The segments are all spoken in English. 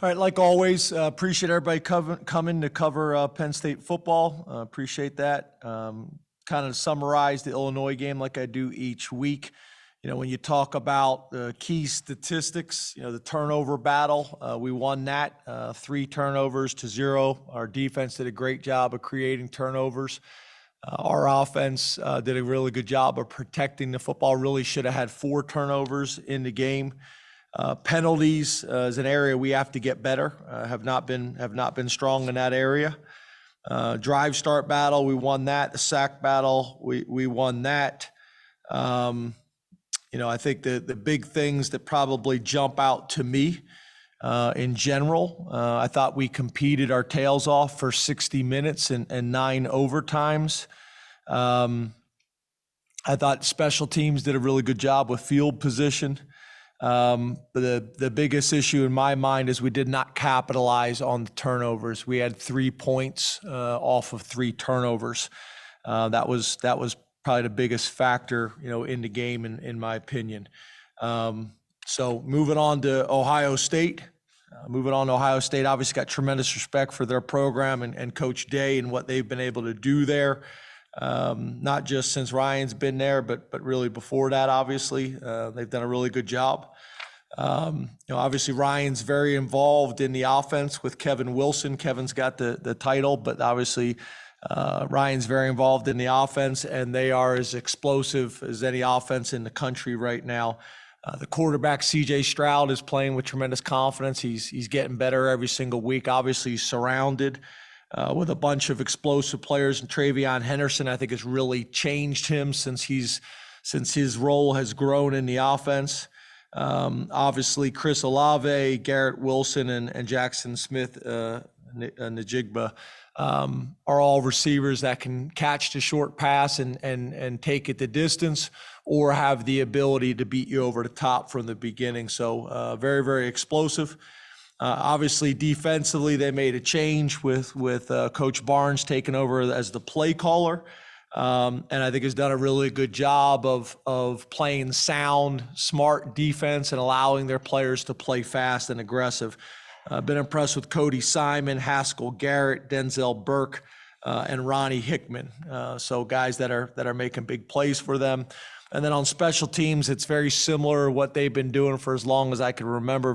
All right, like always, appreciate everybody coming to cover Penn State football. Appreciate that. Kind of summarize the Illinois game like I do each week. You know, when you talk about the key statistics, you know, the turnover battle, we won that 3 turnovers to 0. Our defense did a great job of creating turnovers. Our offense did a really good job of protecting the football. Really should have had 4 turnovers in the game. Penalties is an area we have to get better. Have not been strong in that area. Drive start battle, we won that. The sack battle, we won that. You know, I think the big things that probably jump out to me in general, I thought we competed our tails off for 60 minutes and 9 overtimes. I thought special teams did a really good job with field position. But the biggest issue in my mind is we did not capitalize on the turnovers. We had 3 points off of 3 turnovers. That was probably the biggest factor, you know, in the game, in my opinion. So moving on to Ohio State. Obviously got tremendous respect for their program and Coach Day and what they've been able to do there. Not just since Ryan's been there, but really before that, obviously. They've done a really good job. You know, obviously Ryan's very involved in the offense with Kevin Wilson. Kevin's got the title, but obviously Ryan's very involved in the offense, and they are as explosive as any offense in the country right now. The quarterback, C.J. Stroud, is playing with tremendous confidence. He's getting better every single week. Obviously, he's surrounded with a bunch of explosive players, and Travion Henderson, I think, has really changed him since his role has grown in the offense. Obviously, Chris Olave, Garrett Wilson, and Jackson Smith, Najigba, are all receivers that can catch the short pass and take it the distance, or have the ability to beat you over the top from the beginning. So very, very explosive. Obviously, defensively, they made a change with Coach Barnes taking over as the play caller, and I think has done a really good job of playing sound, smart defense and allowing their players to play fast and aggressive. Been impressed with Cody Simon, Haskell Garrett, Denzel Burke, and Ronnie Hickman. So guys that are making big plays for them. And then on special teams, it's very similar what they've been doing for as long as I can remember.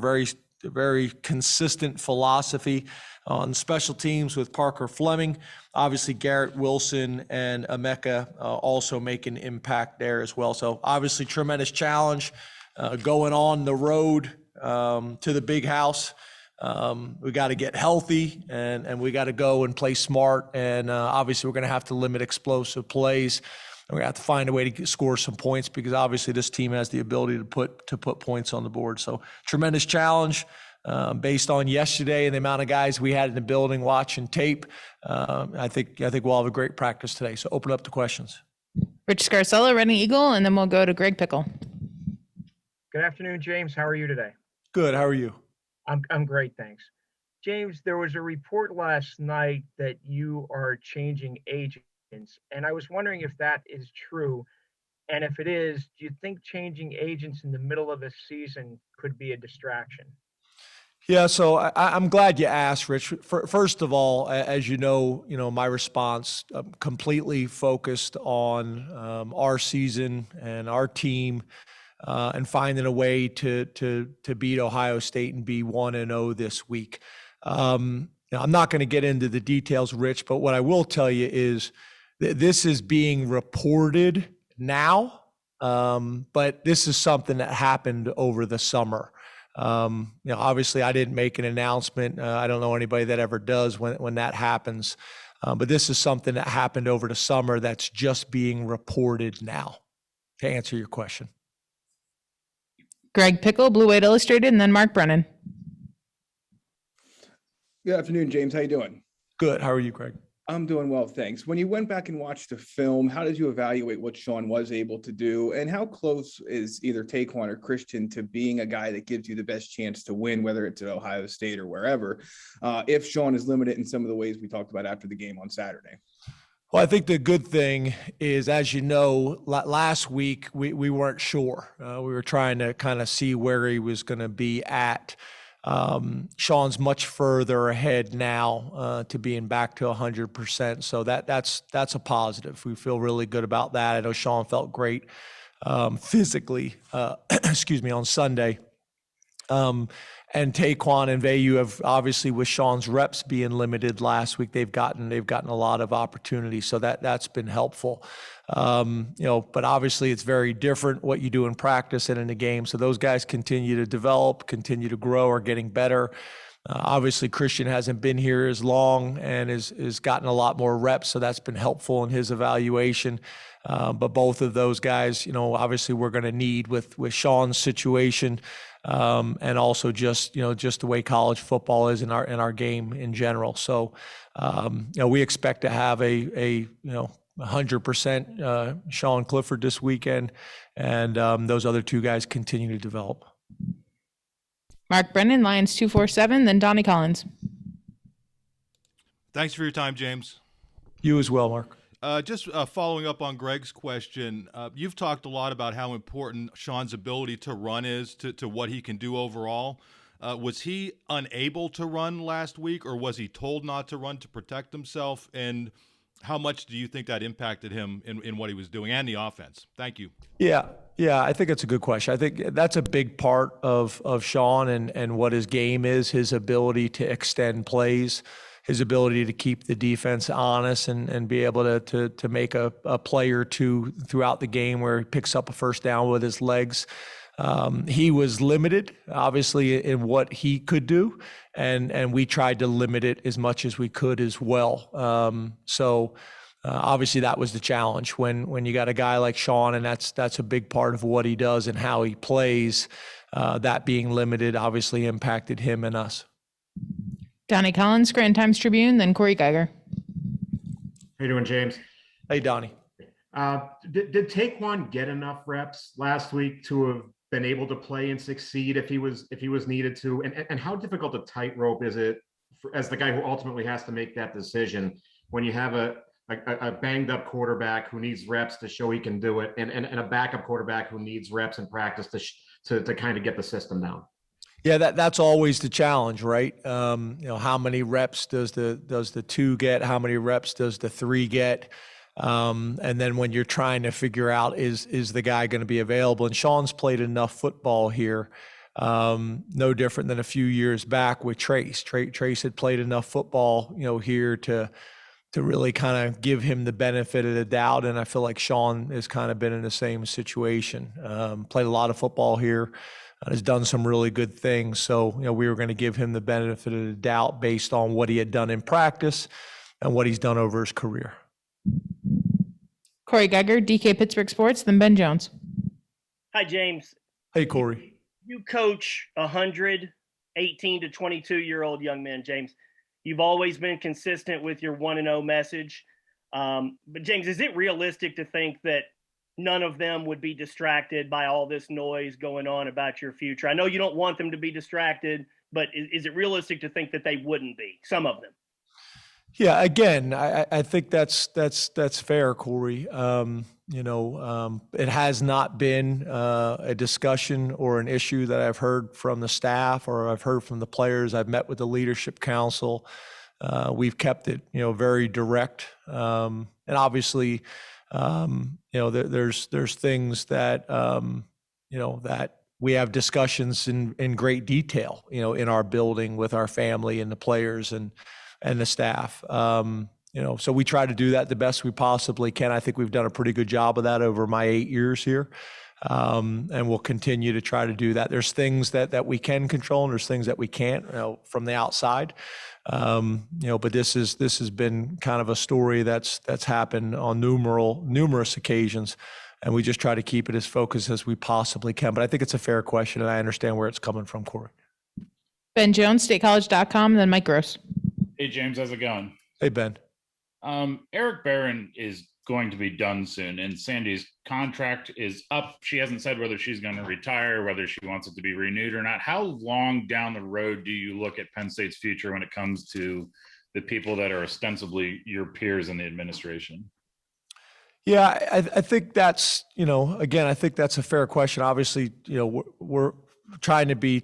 Very consistent philosophy on special teams with Parker Fleming. Obviously, Garrett Wilson and Emeka also make an impact there as well. So obviously, tremendous challenge going on the road to the big house. We got to get healthy and we got to go and play smart. And obviously, we're going to have to limit explosive plays. We're going to have to find a way to score some points because obviously this team has the ability to put points on the board. So tremendous challenge based on yesterday and the amount of guys we had in the building watching tape. I think we'll have a great practice today. So open up to questions. Rich Scarcella, Reading Eagle, and then we'll go to Greg Pickle. Good afternoon, James. How are you today? Good. How are you? I'm great, thanks. James, there was a report last night that you are changing agents, and I was wondering if that is true. And if it is, do you think changing agents in the middle of a season could be a distraction? Yeah, so I'm glad you asked, Rich. First of all, as you know, my response completely focused on our season and our team, and finding a way to beat Ohio State and be 1-0 this week. I'm not going to get into the details, Rich, but what I will tell you is this is being reported now, but this is something that happened over the summer. Obviously I didn't make an announcement. I don't know anybody that ever does when that happens. But this is something that happened over the summer that's just being reported now, to answer your question. Greg Pickle, Blue White Illustrated, and then Mark Brennan. Good afternoon, James. How you doing? Good. How are you, Greg? I'm doing well, thanks. When you went back and watched the film, how did you evaluate what Sean was able to do? And how close is either Taquan or Christian to being a guy that gives you the best chance to win, whether it's at Ohio State or wherever, if Sean is limited in some of the ways we talked about after the game on Saturday? Well, I think the good thing is, as you know, last week we weren't sure. We were trying to kind of see where he was going to be at. Sean's much further ahead now to being back to 100%. So that's a positive. We feel really good about that. I know Sean felt great physically, excuse me, on Sunday. And Taekwon and Vayu have obviously, with Sean's reps being limited last week, they've gotten a lot of opportunity. So that's been helpful. But obviously it's very different what you do in practice and in the game. So those guys continue to develop, continue to grow, are getting better. Obviously Christian hasn't been here as long and has gotten a lot more reps. So that's been helpful in his evaluation. But both of those guys, obviously we're going to need with Sean's situation, and also just the way college football is in our game in general. So, we expect to have a 100% Sean Clifford this weekend, and those other two guys continue to develop. Mark Brennan, Lions 247, then Donnie Collins. Thanks for your time, James. You as well, Mark. Just following up on Greg's question, you've talked a lot about how important Sean's ability to run is to what he can do overall. Was he unable to run last week, or was he told not to run to protect himself? And how much do you think that impacted him in what he was doing and the offense? Thank you. Yeah, I think it's a good question. I think that's a big part of Sean and what his game is, his ability to extend plays, his ability to keep the defense honest and be able to make a play or two throughout the game where he picks up a first down with his legs. He was limited, obviously, in what he could do, and we tried to limit it as much as we could as well. So obviously that was the challenge when you got a guy like Sean, and that's a big part of what he does and how he plays. That being limited obviously impacted him and us. Donnie Collins, Scranton Times-Tribune, then Corey Geiger. How you doing, James? Hey, Donnie. Did Taekwon get enough reps last week to have been able to play and succeed if he was needed to? And how difficult a tightrope is it as the guy who ultimately has to make that decision when you have a banged up quarterback who needs reps to show he can do it, and a backup quarterback who needs reps in practice to kind of get the system down? Yeah, that's always the challenge, right? How many reps does the 2 get? How many reps does the 3 get? And then when you're trying to figure out is the guy going to be available? And Sean's played enough football here, no different than a few years back with Trace. Trace had played enough football, here to really kind of give him the benefit of the doubt. And I feel like Sean has kind of been in the same situation. Played a lot of football here. Has done some really good things. So, we were going to give him the benefit of the doubt based on what he had done in practice and what he's done over his career. Corey Geiger, DK Pittsburgh Sports, then Ben Jones. Hi, James. Hey, Corey. You coach 100 18 to 22-year-old young men, James. You've always been consistent with your 1-0 message. But, James, is it realistic to think that none of them would be distracted by all this noise going on about your future? I know you don't want them to be distracted, but is it realistic to think that they wouldn't be, some of them? Yeah, again, I think that's fair, Corey. It has not been a discussion or an issue that I've heard from the staff or I've heard from the players. I've met with the leadership council. We've kept it, very direct. And obviously, there's things that, that we have discussions in great detail, in our building with our family and the players and the staff. So we try to do that the best we possibly can. I think we've done a pretty good job of that over my 8 years here. And we'll continue to try to do that. There's things that we can control and there's things that we can't, from the outside. But this has been kind of a story that's happened on numerous occasions, and we just try to keep it as focused as we possibly can. But I think it's a fair question, and I understand where it's coming from, Corey. Ben Jones, statecollege.com, and then Mike Gross. Hey, James, how's it going? Hey, Ben. Eric Barron is going to be done soon, and Sandy's contract is up. She hasn't said whether she's going to retire, whether she wants it to be renewed or not. How long down the road do you look at Penn State's future when it comes to the people that are ostensibly your peers in the administration? Yeah, I think that's, again, I think that's a fair question. Obviously, we're trying to be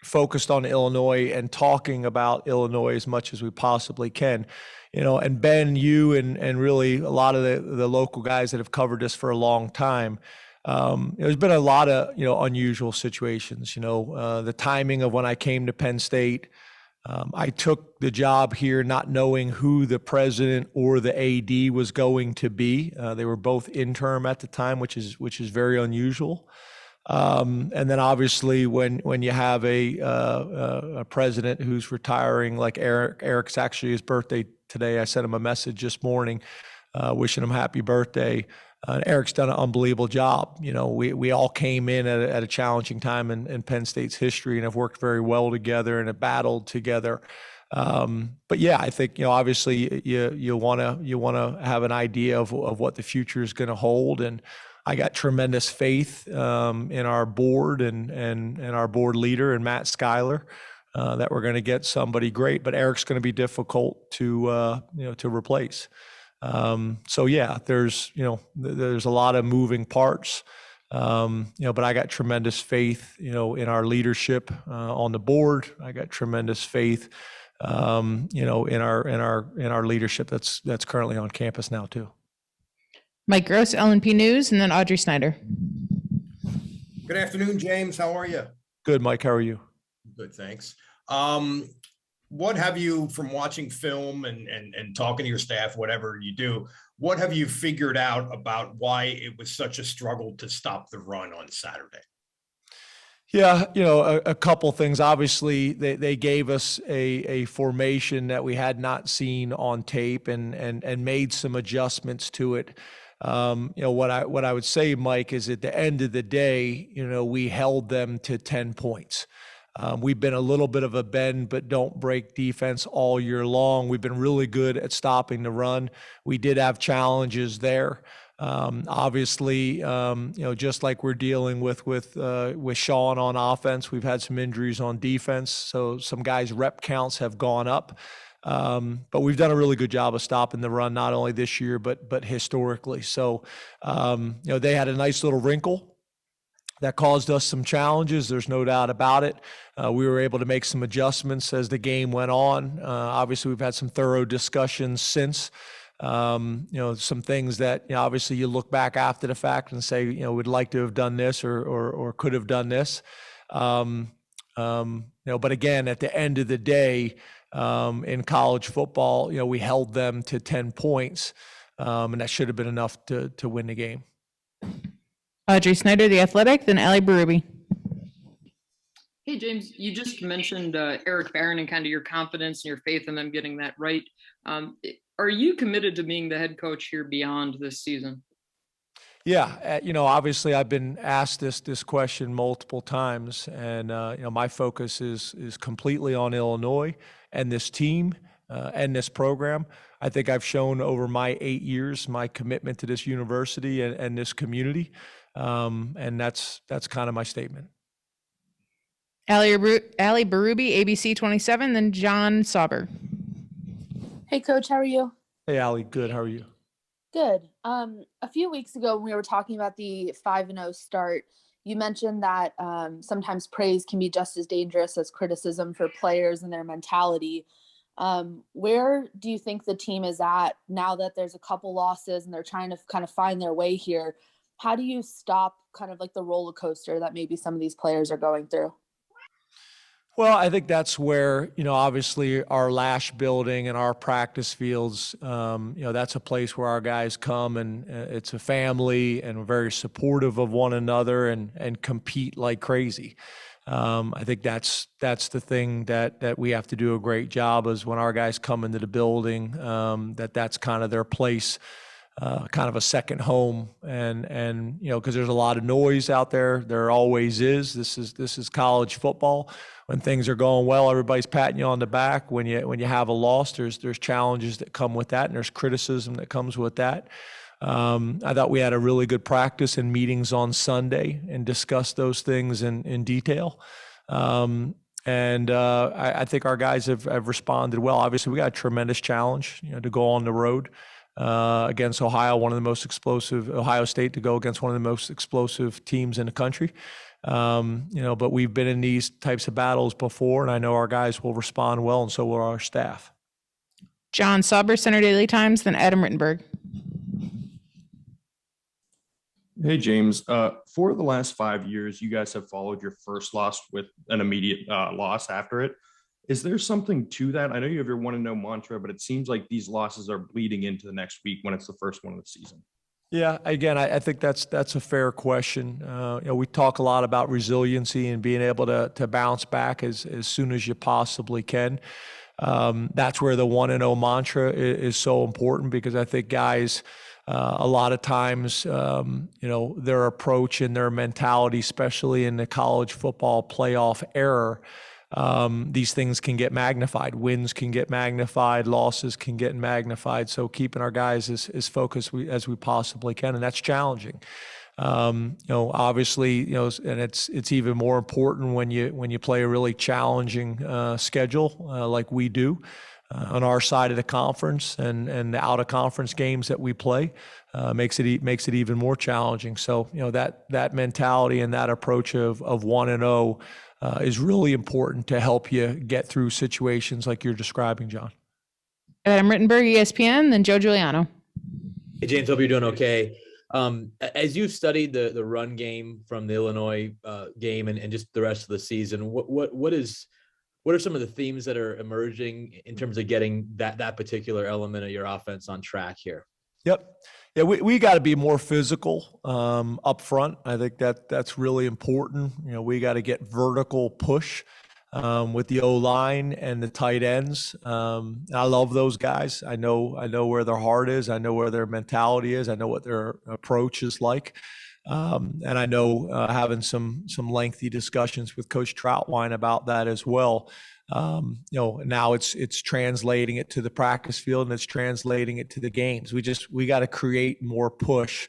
focused on Illinois and talking about Illinois as much as we possibly can. And Ben, you and really a lot of the local guys that have covered this for a long time, there's been a lot of, unusual situations. The timing of when I came to Penn State, I took the job here not knowing who the president or the AD was going to be. They were both interim at the time, which is very unusual. And then obviously when you have a president who's retiring, like Eric's actually his birthday today. I sent him a message this morning, wishing him happy birthday. Eric's done an unbelievable job. We all came in at a challenging time in Penn State's history and have worked very well together and have battled together. But yeah, I think, obviously you want to have an idea of what the future is going to hold. And I got tremendous faith in our board and our board leader and Matt Schuyler that we're going to get somebody great. But Eric's going to be difficult to replace. So yeah, there's a lot of moving parts, but I got tremendous faith, in our leadership, on the board. I got tremendous faith, in our leadership that's currently on campus now too. Mike Gross, LNP News, and then Audrey Snyder. Good afternoon, James. How are you? Good, Mike. How are you? Good, thanks. What have you, from watching film and talking to your staff, whatever you do, what have you figured out about why it was such a struggle to stop the run on Saturday? Yeah, a couple things. Obviously, they gave us a formation that we had not seen on tape and made some adjustments to it. What I would say, Mike, is at the end of the day, we held them to 10 points. We've been a little bit of a bend but don't break defense all year long. We've been really good at stopping the run. We did have challenges there. Obviously, just like we're dealing with Sean on offense, we've had some injuries on defense. So some guys' rep counts have gone up. But we've done a really good job of stopping the run, not only this year, but historically. So, they had a nice little wrinkle that caused us some challenges. There's no doubt about it. We were able to make some adjustments as the game went on. Obviously, we've had some thorough discussions since. Some things that obviously you look back after the fact and say, we'd like to have done this or could have done this. But again, at the end of the day, in college football, we held them to 10 points, and that should have been enough to win the game. Audrey Snyder, The Athletic, then Ali Barubi. Hey, James, you just mentioned Eric Barron and kind of your confidence and your faith in them getting that right. Are you committed to being the head coach here beyond this season? Yeah, obviously I've been asked this question multiple times, and my focus is completely on Illinois and this team and this program. I think I've shown over my 8 years my commitment to this university and this community, and that's kind of my statement. Ali Barubi, ABC 27, then John Sauber. Hey, Coach, how are you? Hey, Ali, good. How are you? Good. A few weeks ago, when we were talking about the 5-0 start, you mentioned that sometimes praise can be just as dangerous as criticism for players and their mentality. Where do you think the team is at now that there's a couple losses and they're trying to kind of find their way here? How do you stop kind of like the roller coaster that maybe some of these players are going through? Well, I think that's where, obviously our Lash building and our practice fields, that's a place where our guys come and it's a family and we're very supportive of one another and compete like crazy. I think that's the thing that we have to do a great job is when our guys come into the building, that's kind of their place, kind of a second home. And because there's a lot of noise out there always is. This is college football. When things are going well, everybody's patting you on the back. When you have a loss, there's challenges that come with that, and there's criticism that comes with that. I thought we had a really good practice and meetings on Sunday and discussed those things in detail. I think our guys have responded well. Obviously, we got a tremendous challenge, to go on the road against Ohio State, to go against one of the most explosive teams in the country. But we've been in these types of battles before, and I know our guys will respond well, and so will our staff. John Sauber, Center Daily Times, then Adam Rittenberg. Hey, James. For the last 5 years, you guys have followed your first loss with an immediate loss after it. Is there something to that? I know you have your 1-0 mantra, but it seems like these losses are bleeding into the next week when it's the first one of the season. Yeah, again, I think that's a fair question. We talk a lot about resiliency and being able to bounce back as soon as you possibly can. That's where the 1-0 mantra is so important, because I think guys, a lot of times, their approach and their mentality, especially in the college football playoff era, these things can get magnified. Wins can get magnified. Losses can get magnified. So keeping our guys as focused as we possibly can, and that's challenging. Obviously, and it's even more important when you play a really challenging schedule like we do on our side of the conference, and the out of conference games that we play makes it even more challenging. So that mentality and that approach of 1-0 is really important to help you get through situations like you're describing, John. Adam Rittenberg, ESPN, then Joe Giuliano. Hey, James, hope you're doing okay. As you've studied the run game from the Illinois game and just the rest of the season, what are some of the themes that are emerging in terms of getting that particular element of your offense on track here? Yep. Yeah, we got to be more physical up front. I think that's really important. We got to get vertical push with the O-line and the tight ends. I love those guys. I know where their heart is. I know where their mentality is. I know what their approach is like. And I know having some lengthy discussions with Coach Troutwine about that as well. Now it's translating it to the practice field, and it's translating it to the games. We got to create more push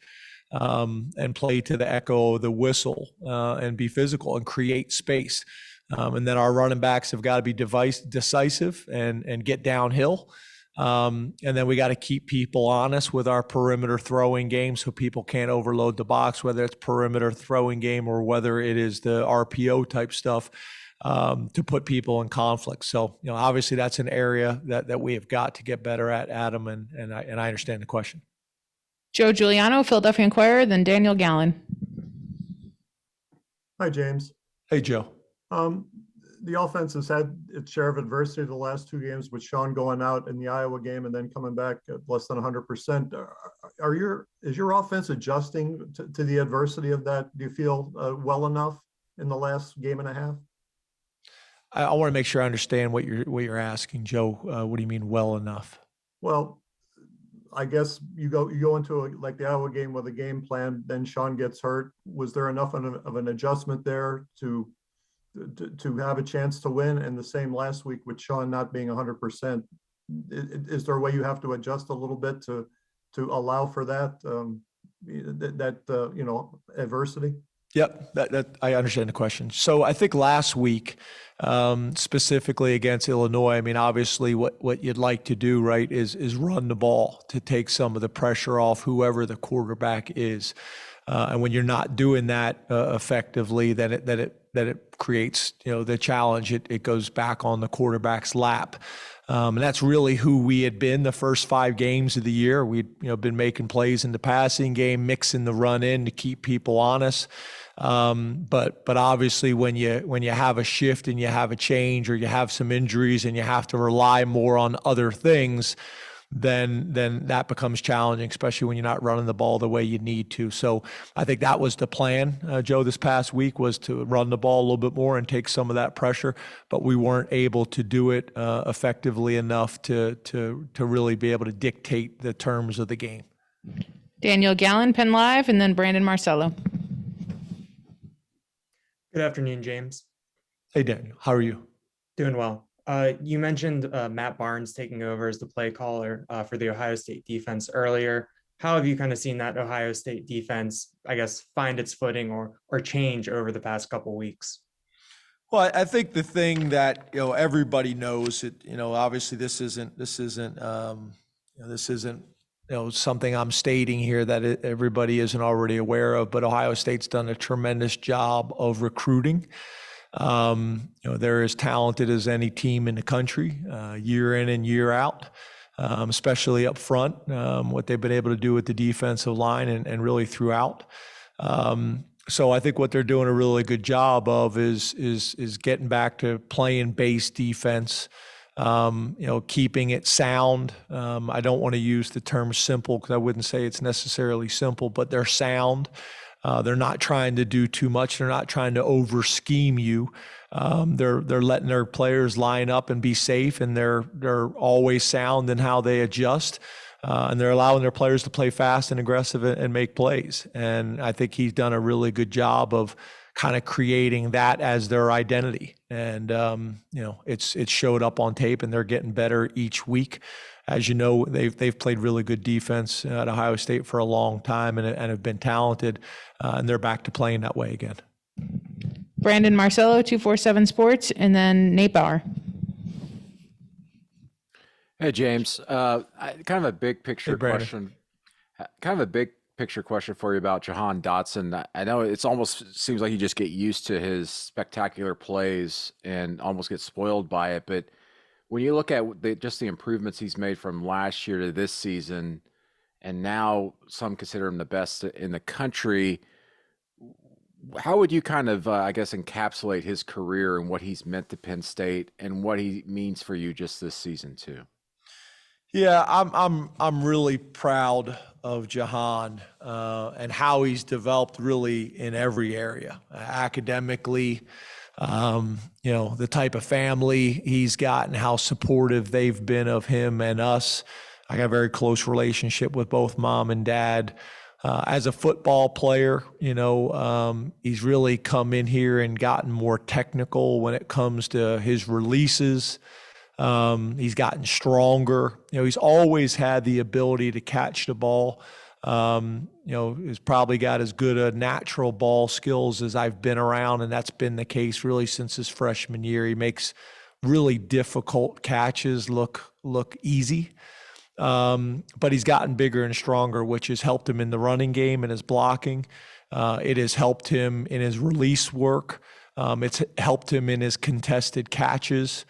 and play to the echo of the whistle and be physical and create space. And then our running backs have got to be decisive and get downhill. And then we got to keep people honest with our perimeter throwing game, so people can't overload the box, whether it's perimeter throwing game or whether it is the RPO type stuff, to put people in conflict. So, obviously that's an area that we have got to get better at, Adam, and I understand the question. Joe Giuliano, Philadelphia Inquirer, then Daniel Gallen. Hi, James. Hey, Joe. The offense has had its share of adversity the last 2 games, with Sean going out in the Iowa game and then coming back at less than 100%. Is your offense adjusting to the adversity of that? Do you feel well enough in the last game and a half? I want to make sure I understand what you're asking, Joe. What do you mean well enough? Well, I guess you go into like the Iowa game with a game plan, then Sean gets hurt. Was there enough of an adjustment there to have a chance to win? And the same last week with Sean not being 100%. Is there a way you have to adjust a little bit to allow for that adversity? Yep, that I understand the question. So I think last week, specifically against Illinois, I mean, obviously what you'd like to do, right, is run the ball to take some of the pressure off whoever the quarterback is. And when you're not doing that effectively, then it creates, the challenge. It goes back on the quarterback's lap. And that's really who we had been the first 5 games of the year. We'd been making plays in the passing game, mixing the run in to keep people honest. But obviously when you have a shift and you have a change, or you have some injuries and you have to rely more on other things, then that becomes challenging, especially when you're not running the ball the way you need to. So I think that was the plan, Joe, this past week, was to run the ball a little bit more and take some of that pressure, but we weren't able to do it effectively enough to really be able to dictate the terms of the game. Daniel Gallen, Penn Live, and then Brandon Marcello. Good afternoon, James. Hey, Daniel. How are you? Doing well. You mentioned Matt Barnes taking over as the play caller for the Ohio State defense earlier. How have you kind of seen that Ohio State defense, I guess, find its footing or change over the past couple weeks? Well, I think the thing that everybody knows, it obviously this isn't something I'm stating here that everybody isn't already aware of, but Ohio State's done a tremendous job of recruiting. They're as talented as any team in the country, year in and year out, especially up front, what they've been able to do with the defensive line and really throughout. So I think what they're doing a really good job of is getting back to playing base defense, keeping it sound. I don't want to use the term simple because I wouldn't say it's necessarily simple, but they're sound. They're not trying to do too much. They're not trying to over scheme you. They're letting their players line up and be safe, and they're always sound in how they adjust. And they're allowing their players to play fast and aggressive and make plays. And I think he's done a really good job of kind of creating that as their identity. And, it's showed up on tape, and they're getting better each week. As you know, they've played really good defense at Ohio State for a long time and have been talented, and they're back to playing that way again. Brandon Marcello, 247 Sports, and then Nate Bauer. Hey, James. Kind of a big picture question. Kind of a big picture question for you about Jahan Dotson. I know it's almost seems like you just get used to his spectacular plays and almost get spoiled by it. But when you look at just the improvements he's made from last year to this season, and now some consider him the best in the country, how would you kind of, encapsulate his career and what he's meant to Penn State and what he means for you just this season too? Yeah, I'm really proud of Jahan and how he's developed really in every area, academically, the type of family he's got and how supportive they've been of him and us. I got a very close relationship with both mom and dad. As a football player, he's really come in here and gotten more technical when it comes to his releases. He's gotten stronger. He's always had the ability to catch the ball. He's probably got as good a natural ball skills as I've been around, and that's been the case really since his freshman year. He makes really difficult catches look easy. But he's gotten bigger and stronger, which has helped him in the running game and his blocking. It has helped him in his release work. It's helped him in his contested catches.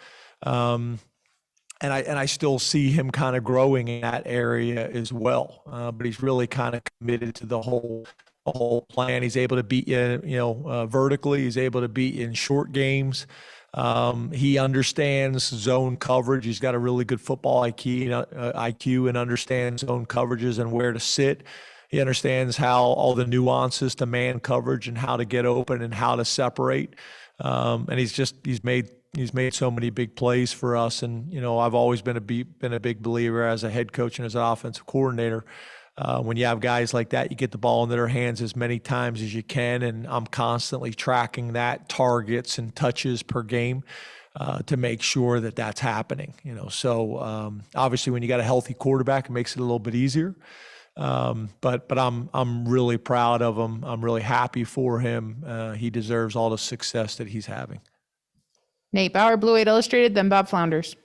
And I still see him kind of growing in that area as well. But he's really kind of committed to the whole plan. He's able to beat you, vertically. He's able to beat you in short games. He understands zone coverage. He's got a really good football IQ and understands zone coverages and where to sit. He understands how all the nuances to man coverage and how to get open and how to separate. And he's made so many big plays for us. And, I've always been a big believer as a head coach and as an offensive coordinator. When you have guys like that, you get the ball into their hands as many times as you can. And I'm constantly tracking that targets and touches per game to make sure that that's happening. So obviously when you got a healthy quarterback, it makes it a little bit easier. But I'm really proud of him. I'm really happy for him. He deserves all the success that he's having. Nate Bauer, Blue 8 Illustrated, then Bob Flounders.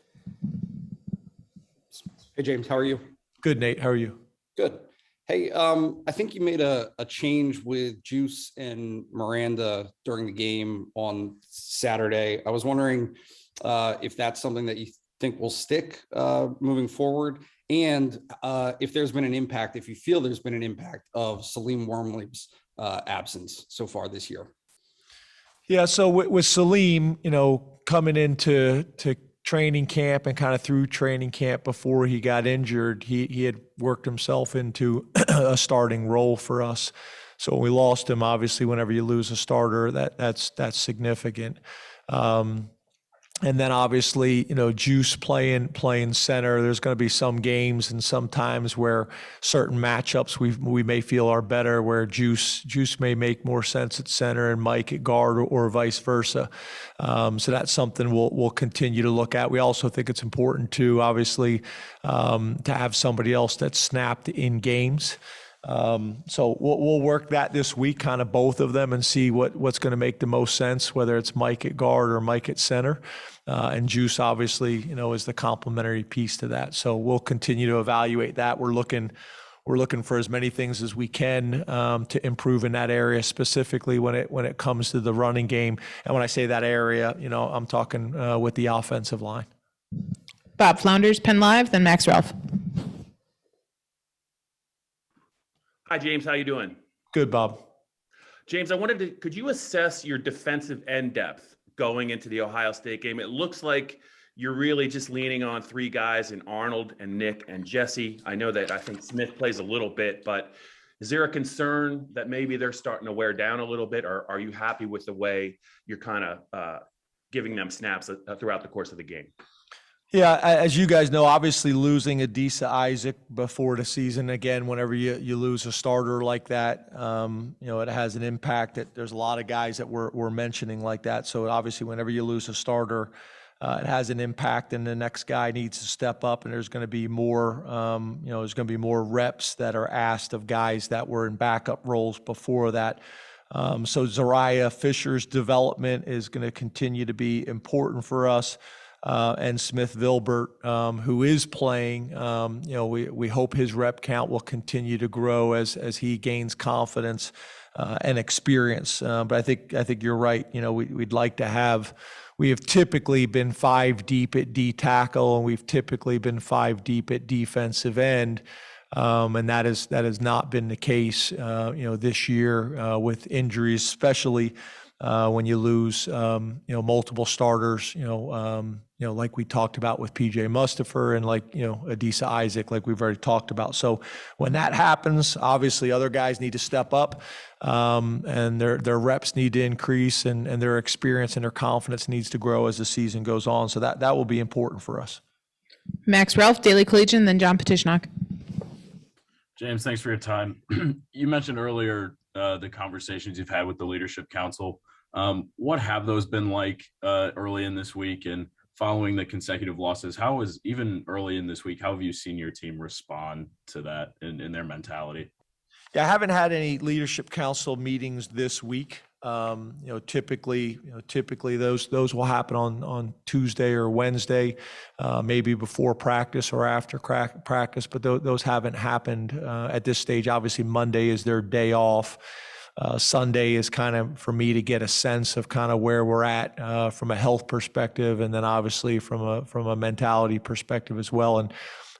Hey, James, how are you? Good, Nate. How are you? Good. Hey, I think you made a change with Juice and Miranda during the game on Saturday. I was wondering if that's something that you think will stick moving forward, and if there's been an impact, if you feel there's been an impact of Salim Wormley's absence so far this year. Yeah, so with Salim, coming into training camp and kind of through training camp before he got injured, he had worked himself into a starting role for us. So when we lost him, obviously, whenever you lose a starter, that's significant. And then obviously, Juice playing center. There's going to be some games and some times where certain matchups we may feel are better, where Juice may make more sense at center and Mike at guard or vice versa. So that's something we'll continue to look at. We also think it's important to obviously to have somebody else that's snapped in games. So we'll work that this week, kind of both of them, and see what's going to make the most sense, whether it's Mike at guard or Mike at center. And Juice, obviously, is the complementary piece to that. So we'll continue to evaluate that. We're looking for as many things as we can to improve in that area, specifically when it comes to the running game. And when I say that area, I'm talking with the offensive line. Bob Flounders, Penn Live, then Max Ralph. Hi, James. How you doing? Good, Bob. James, could you assess your defensive end depth going into the Ohio State game? It looks like you're really just leaning on three guys in Arnold and Nick and Jesse. I think Smith plays a little bit, but is there a concern that maybe they're starting to wear down a little bit, or are you happy with the way you're kind of giving them snaps throughout the course of the game? Yeah, as you guys know, obviously losing Adisa Isaac before the season, again, whenever you lose a starter like that, it has an impact. There's a lot of guys that we're mentioning like that. So obviously whenever you lose a starter, it has an impact, and the next guy needs to step up, and there's going to be more, there's going to be more reps that are asked of guys that were in backup roles before that. So Zariah Fisher's development is going to continue to be important for us. And Smith Vilbert, who is playing, we hope his rep count will continue to grow as he gains confidence and experience. But I think you're right. We'd like to have. We have typically been 5 deep at D tackle, and we've typically been 5 deep at defensive end. And that has not been the case, this year with injuries, especially when you lose, multiple starters, like we talked about with PJ Mustafer and Adisa Isaac, like we've already talked about. So when that happens, obviously other guys need to step up, and their reps need to increase, and their experience and their confidence needs to grow as the season goes on. So that will be important for us. Max Ralph, Daily Collegian, then John Petishnock. James, thanks for your time. You mentioned earlier the conversations you've had with the Leadership Council. What have those been like early in this week and following the consecutive losses? How is, even early in this week, how have you seen your team respond to that in their mentality? Yeah, I haven't had any Leadership Council meetings this week. Typically those will happen on Tuesday or Wednesday, maybe before practice or after practice, but those haven't happened at this stage. Obviously, Monday is their day off. Sunday is kind of for me to get a sense of kind of where we're at from a health perspective, and then obviously from a mentality perspective as well. And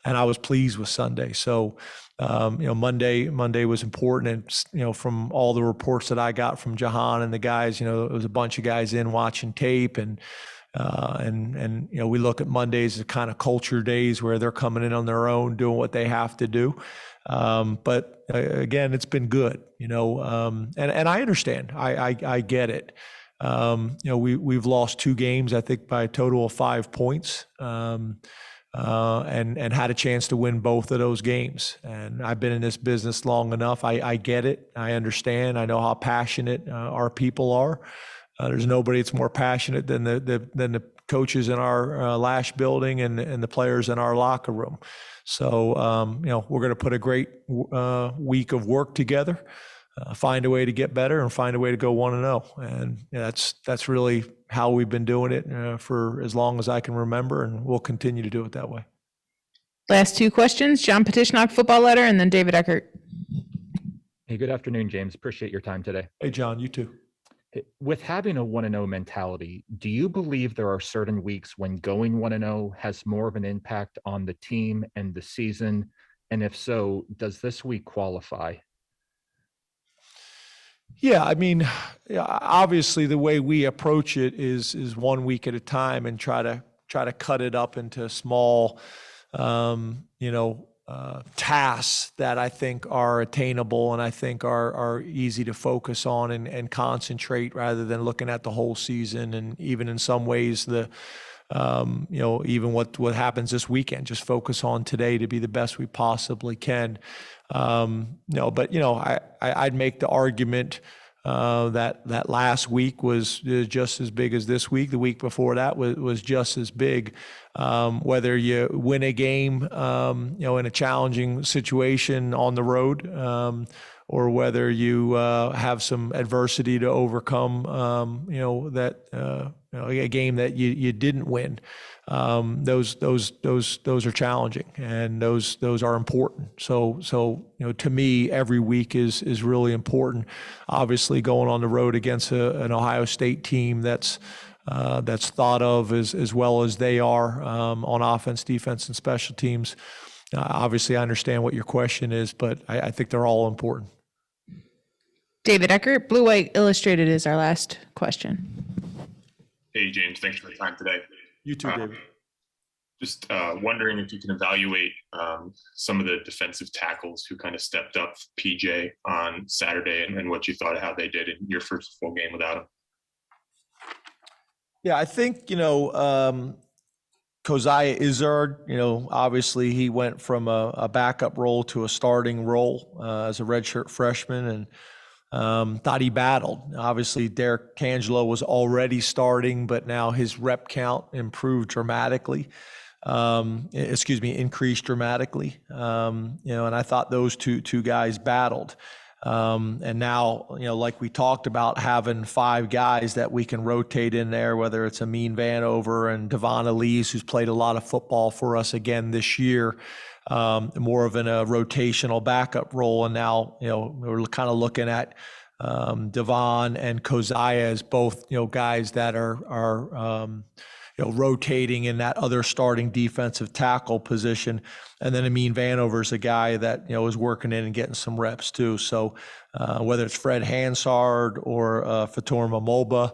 I was pleased with Sunday. So, Monday was important. And, from all the reports that I got from Jahan and the guys, there was a bunch of guys in watching tape, and we look at Mondays as kind of culture days where they're coming in on their own, doing what they have to do. But again, it's been good, and I understand. I get it. We've lost 2 games, I think, by a total of 5 points, and had a chance to win both of those games. And I've been in this business long enough. I get it. I understand. I know how passionate our people are. There's nobody that's more passionate than the coaches in our Lash building and the players in our locker room. So, we're going to put a great week of work together, find a way to get better, and find a way to go 1-0. And that's really how we've been doing it for as long as I can remember, and we'll continue to do it that way. Last 2 questions, John Petishnock, Football Letter, and then David Eckert. Hey, good afternoon, James. Appreciate your time today. Hey, John, you too. With having a 1-0 mentality, do you believe there are certain weeks when going 1-0 has more of an impact on the team and the season? And if so, does this week qualify? Yeah, I mean, obviously the way we approach it is 1 week at a time, and try to cut it up into small, tasks that I think are attainable and I think are easy to focus on and concentrate, rather than looking at the whole season. And even in some ways, even what happens this weekend, just focus on today to be the best we possibly can. I'd make the argument That last week was just as big as this week. The week before that was just as big. Whether you win a game, in a challenging situation on the road, or whether you have some adversity to overcome, a game that you didn't win. Those are challenging, and those are important. So to me, every week is really important. Obviously, going on the road against an Ohio State team that's thought of as well as they are on offense, defense, and special teams. Obviously, I understand what your question is, but I think they're all important. David Eckert, Blue White Illustrated is our last question. Hey, James, thanks for the time today. You too, David. Just wondering if you can evaluate some of the defensive tackles who kind of stepped up PJ on Saturday and what you thought of how they did in your first full game without him. Yeah, I think, Keziah Izzard, obviously he went from a backup role to a starting role as a redshirt freshman, and thought he battled. Obviously, Derek Cangelo was already starting, but now his rep count improved dramatically. Increased dramatically. And I thought those two guys battled. And now, like we talked about, having 5 guys that we can rotate in there, whether it's Amin Vanover and Devon Elise, who's played a lot of football for us again this year, more of a rotational backup role. And now, we're kind of looking at Devon and Keziah as both, guys that are rotating in that other starting defensive tackle position. And then Amin Vanover is a guy that, is working in and getting some reps too. So whether it's Fred Hansard or Fatorma Mulba,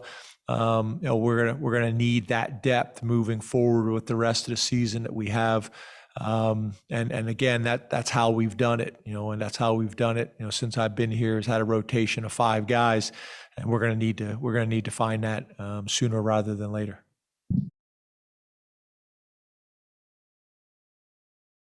we're gonna need that depth moving forward with the rest of the season that we have. And again, that's how we've done it, and that's how we've done it, since I've been here, has had a rotation of 5 guys, and we're gonna need to find that sooner rather than later.